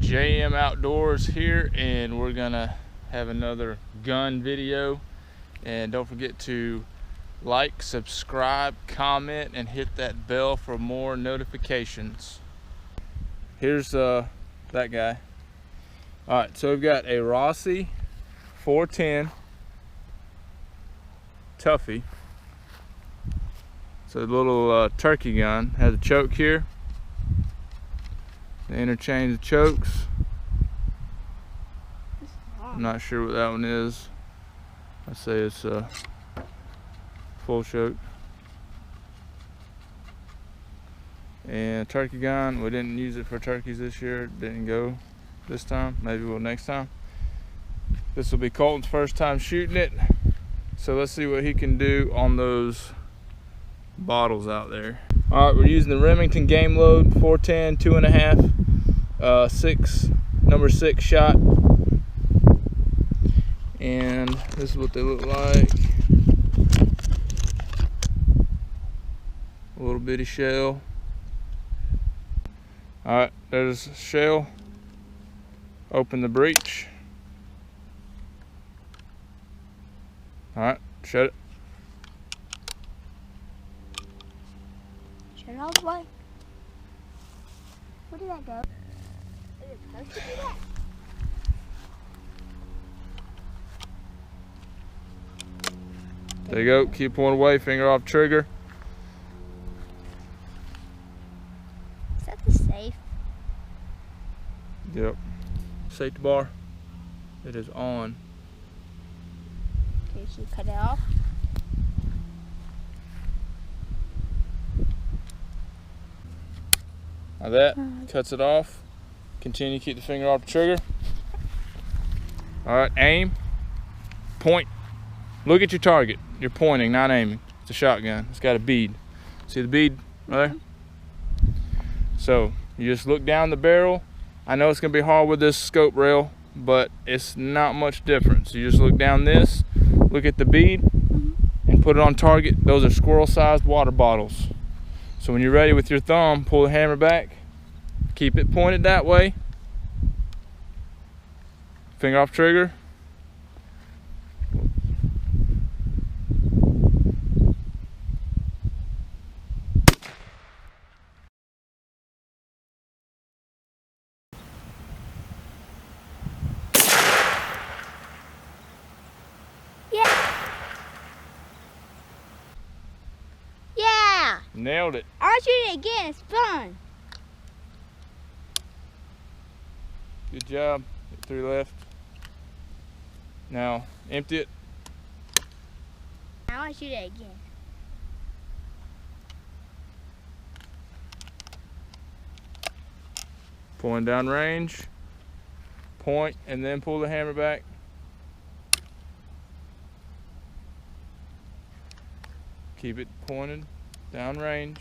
JM Outdoors here, and we're gonna have another gun video. And don't forget to like, subscribe, comment, and hit that bell for more notifications. Here's that guy. All right, so we've got a Rossi 410 Tuffy. It's a little turkey gun. Has a choke here. The interchange of chokes. I'm not sure what that one is. I say it's a full choke. And turkey gun, we didn't use it for turkeys this year. It didn't go this time. Maybe we'll next time. This will be Colton's first time shooting it. So let's see what he can do on those bottles out there. All right, we're using the Remington Game Load 410 2.5 number 6 shot, and this is what they look like. A little bitty shell. All right, there's a shell. Open the breech. All right, shut it. Shut it all the way. Where did that go? Is it supposed to do that? There you go. Keep pulling away. Finger off trigger. Is that the safe? Yep. Safety bar. It is on. Okay, so you cut it off. Now that cuts it off. Continue to keep the finger off the trigger. All right, aim, point. Look at your target. You're pointing, not aiming. It's a shotgun. It's got a bead. See the bead right there? So you just look down the barrel. I know it's gonna be hard with this scope rail, but it's not much difference. You just look down this, look at the bead, and put it on target. Those are squirrel-sized water bottles. So when you're ready with your thumb, pull the hammer back, keep it pointed that way, finger off trigger. Yeah! Nailed it. I'll shoot it again. It's fun. Good job. Hit 3 left. Now empty it. Now I'll shoot it again. Pulling down range. Point and then pull the hammer back. Keep it pointed down range.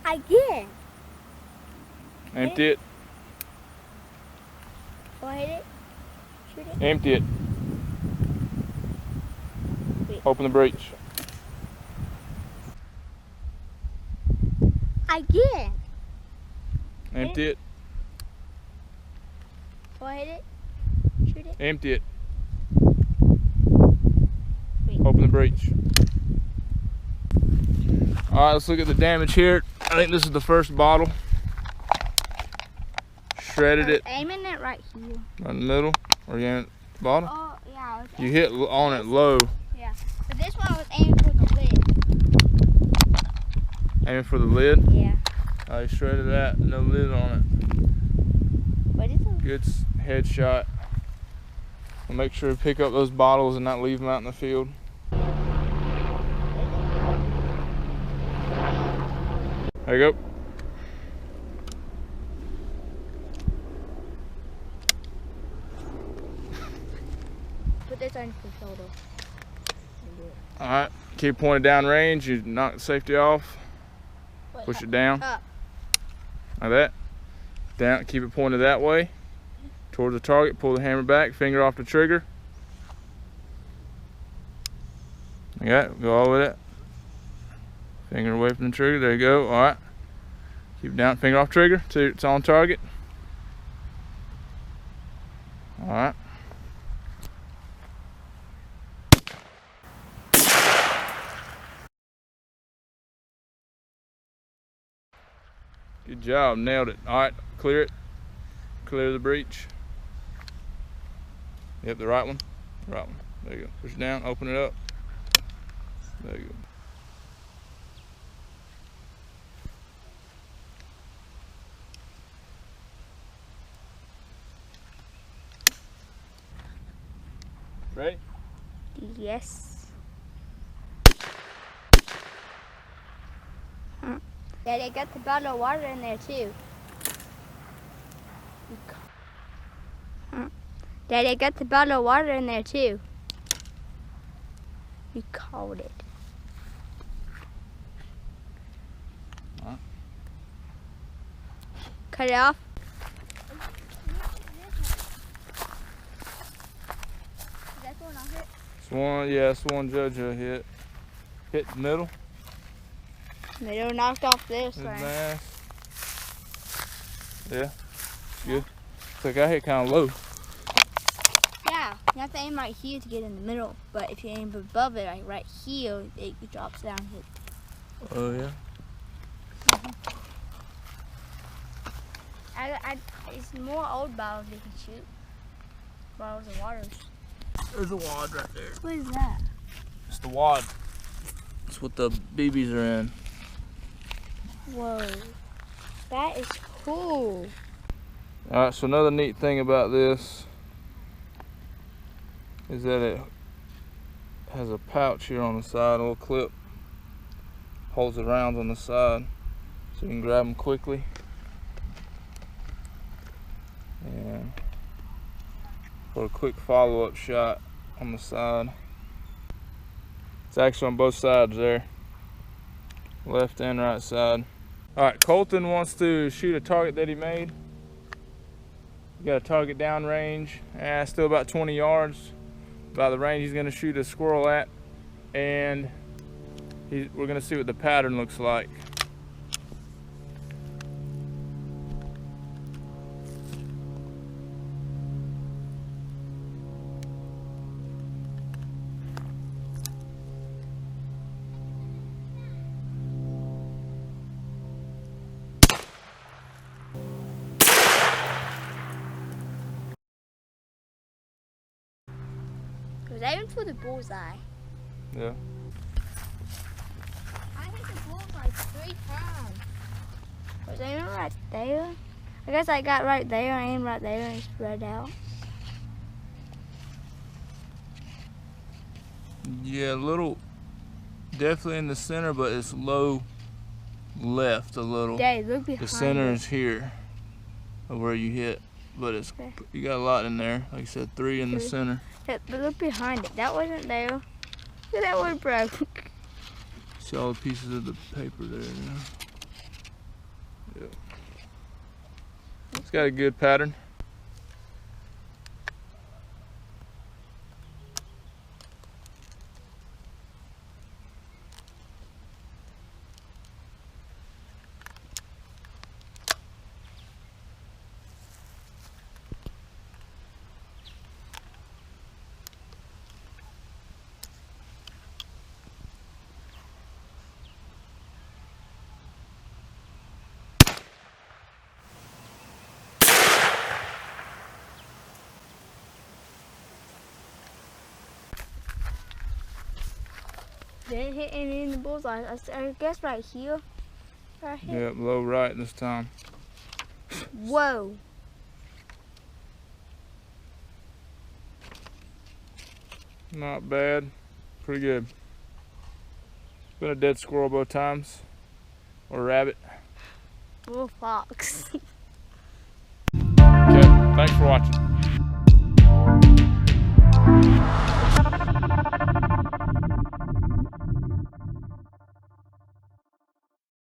Again. Empty it. Go hit it. Shoot it. Empty it. Wait. Open the breech. Again. Empty it. Go hit it. Shoot it. Empty it. Wait. Open the breech. All right, let's look at the damage here. I think this is the first bottle. Shredded it. Aiming it right here. Right in the middle. Or you aiming at the bottom? Oh, yeah. I was You hit on it low. Yeah. But this one I was aiming for the lid. Aiming for the lid. Yeah. I shredded that. No lid on it. What is it? Good headshot. We'll make sure to pick up those bottles and not leave them out in the field. There you go. Put this on your shoulder. All right, keep pointed down range. You knock the safety off. Wait, Push it down. Up. Like that. Down. Keep it pointed that way. towards the target, pull the hammer back, finger off the trigger. Yeah, go all with it. Finger away from the trigger, there you go, all right. Keep it down, finger off trigger till it's on target. All right. Good job, nailed it. All right, clear it. Clear the breech. Yep, the right one. Right one. There you go. Push it down, open it up. There you go. Ready? Yes. Yeah, they got the bottle of water in there too. Daddy, I got the bottle of water in there too. You called it. Huh? Cut it off. That's the one I hit. It's one, yeah, it's the one Judge hit. Hit the middle. Middle knocked off this thing. Nice. Yeah, good. It's like I hit kind of low. Yeah, you have to aim right here to get in the middle, but if you aim above it, like right here, it drops down. Oh yeah. It's more old bottles they can shoot. Bottles of water. There's a wad right there. What is that? It's the wad. It's what the BBs are in. Whoa, that is cool. All right, so another neat thing about this is that it has a pouch here on the side, a little clip. Holds the rounds on the side so you can grab them quickly. And for a quick follow-up shot on the side. It's actually on both sides there, left and right side. All right, Colton wants to shoot a target that he made. We got a target down range, still about 20 yards. About the range he's gonna shoot a squirrel at, and we're gonna see what the pattern looks like. Was that even for the bullseye? Yeah. I hit the bullseye 3 times. Was that even right there? I guess I got right there, I aimed right there and spread out. Yeah, a little, definitely in the center, but it's low left a little. Dad, look behind the center it. is here, of where you hit, but it's you got a lot in there. Like I said, 3 in the center. Yeah, but look behind it. That wasn't there. Look at that one broke. See all the pieces of the paper there. You know? Yep. It's got a good pattern. Didn't hit any in the bullseye. I guess right here. Right here. Yep, low right this time. Whoa. Not bad. Pretty good. Been a dead squirrel both times. Or rabbit. Little fox. Okay, thanks for watching.